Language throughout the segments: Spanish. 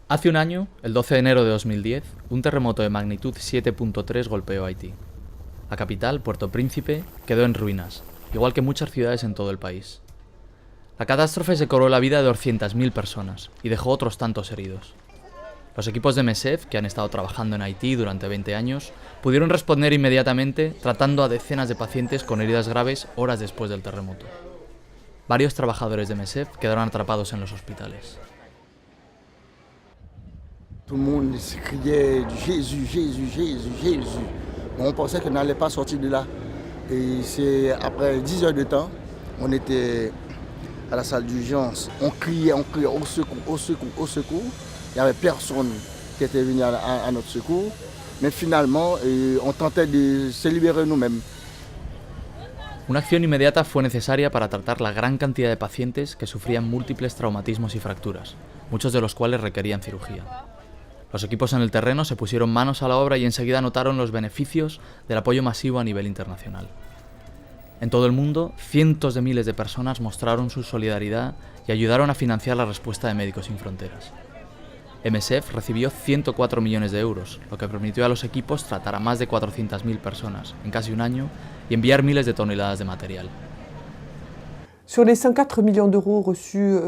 Hace un año, el 12 de enero de 2010, un terremoto de magnitud 7.3 golpeó Haití. La capital, Puerto Príncipe, quedó en ruinas, igual que muchas ciudades en todo el país. La catástrofe se cobró la vida de 200.000 personas y dejó otros tantos heridos. Los equipos de MSF, que han estado trabajando en Haití durante 20 años, pudieron responder inmediatamente tratando a decenas de pacientes con heridas graves horas después del terremoto. Varios trabajadores de MSF quedaron atrapados en los hospitales. Tout le monde se criait Jésus, Jésus, Jésus, Jésus. On pensait qu'on n'allait pas sortir de là. Et c'est après 10 heures de temps, on était à la salle d'urgence. On criait au secours, au secours, au secours. Il n'y avait personne qui était venu à notre secours. Mais finalement, on tentait de se libérer nous-mêmes. Una acción inmediata fue necesaria para tratar la gran cantidad de pacientes que sufrían múltiples traumatismos y fracturas, muchos de los cuales requerían cirugía. Los equipos en el terreno se pusieron manos a la obra y enseguida notaron los beneficios del apoyo masivo a nivel internacional. En todo el mundo, cientos de miles de personas mostraron su solidaridad y ayudaron a financiar la respuesta de Médicos Sin Fronteras. MSF recibió 104 millones de euros, lo que permitió a los equipos tratar a más de 400.000 personas en casi un año y enviar miles de toneladas de material. Sur les 104 millions d'euros reçus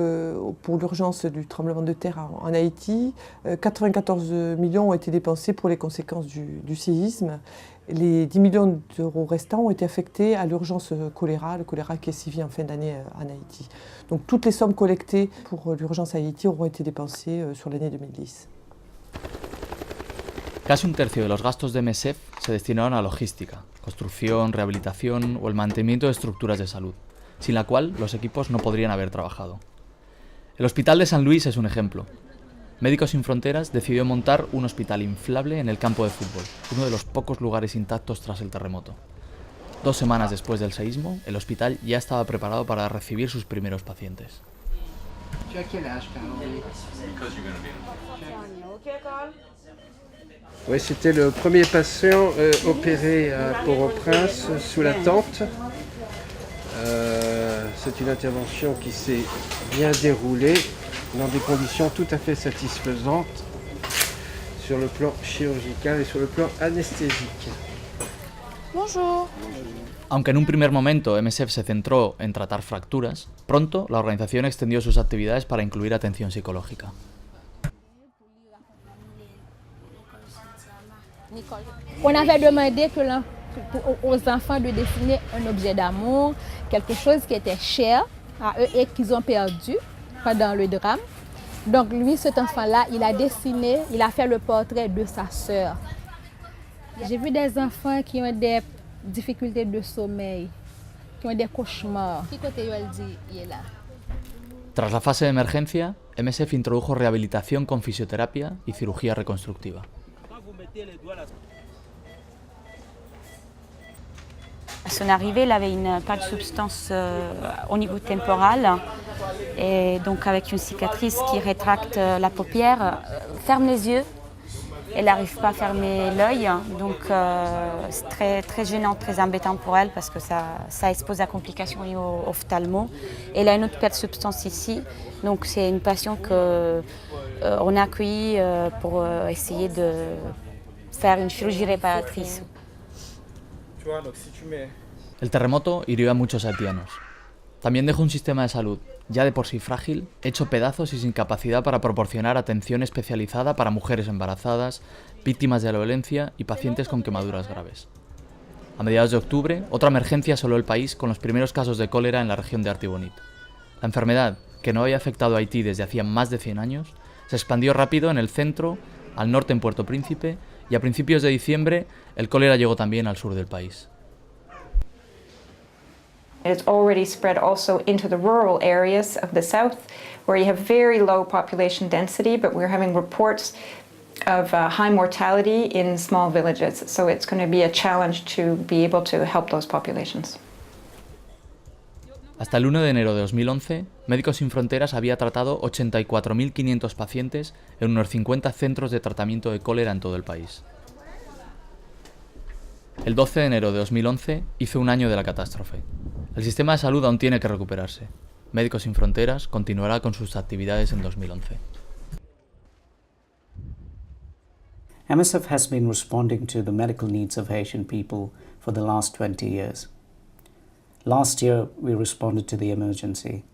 pour l'urgence du tremblement de terre en Haïti, 94 millions ont été dépensés pour les conséquences du séisme. Les 10 millions d'euros restants ont été affectés à l'urgence choléra, le choléra qui est sévi en fin d'année en Haïti. Donc toutes les sommes collectées pour l'urgence Haïti auront été dépensées sur l'année 2010. Casi un tercio de los gastos de MSF se destinaron a logística, construcción, rehabilitación o el mantenimiento de estructuras de salud, sin la cual los equipos no podrían haber trabajado. El Hospital de San Luis es un ejemplo. Médicos Sin Fronteras decidió montar un hospital inflable en el campo de fútbol, uno de los pocos lugares intactos tras el terremoto. 2 semanas después del seísmo, el hospital ya estaba preparado para recibir sus primeros pacientes. Oui, c'était le premier patient opéré à Port-au-Prince sous la tente. C'est une intervention qui s'est bien déroulée dans des conditions tout à fait satisfaisantes sur le plan chirurgical et sur le plan anesthésique. Bonjour. Aunque en un primer momento MSF se centró en tratar fracturas, pronto la organización extendió sus actividades para incluir atención psicológica. On avait demandé aux enfants de dessiner un objet d'amour, quelque chose qui était cher à eux et qu'ils ont perdu pendant le drame. Donc lui, cet enfant-là, il a dessiné, il a fait le portrait de sa sœur. J'ai vu des enfants qui ont des difficultés de sommeil, qui ont des cauchemars. ¿Qué côté il dit il est là? Tras la fase de emergencia, MSF introdujo rehabilitación con fisioterapia y cirugía reconstructiva. À son arrivée, il avait une pâle substance au niveau temporal et donc avec une cicatrice qui rétracte la paupière, ferme les yeux. Elle n'arrive pas à fermer l'œil, donc c'est très, très gênant, très embêtant pour elle parce que ça expose à complications au niveau ophtalmo. Elle a une autre perte de substance ici, donc c'est une patiente qu'on a accueillie pour essayer de faire une chirurgie réparatrice. El terremoto hirió a muchos haitianos. También dejó un sistema de salud, ya de por sí frágil, hecho pedazos y sin capacidad para proporcionar atención especializada para mujeres embarazadas, víctimas de la violencia y pacientes con quemaduras graves. A mediados de octubre, otra emergencia asoló el país con los primeros casos de cólera en la región de Artibonite. La enfermedad, que no había afectado a Haití desde hacía más de 100 años, se expandió rápido en el centro, al norte en Puerto Príncipe, y a principios de diciembre el cólera llegó también al sur del país. It's already spread also into the rural areas of the south, where you have very low population density, but we're having reports of high mortality in small villages. So it's going to be a challenge to be able to help those populations. Hasta el 1 de enero de 2011, Médicos Sin Fronteras había tratado 84.500 pacientes en unos 50 centros de tratamiento de cólera en todo el país. El 12 de enero de 2011 hizo un año de la catástrofe. El sistema de salud aún tiene que recuperarse. Médicos Sin Fronteras continuará con sus actividades en 2011. MSF has been responding to the medical needs of Haitian people for the last 20 years. Last year, we responded to the emergency.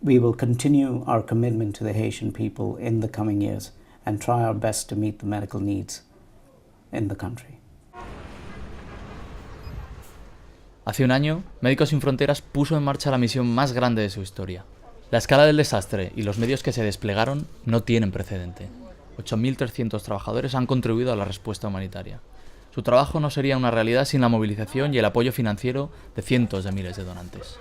We will continue our commitment to the Haitian people in the coming years and try our best to meet the medical needs in the country. Hace un año, Médicos Sin Fronteras puso en marcha la misión más grande de su historia. La escala del desastre y los medios que se desplegaron no tienen precedente. 8.300 trabajadores han contribuido a la respuesta humanitaria. Su trabajo no sería una realidad sin la movilización y el apoyo financiero de cientos de miles de donantes.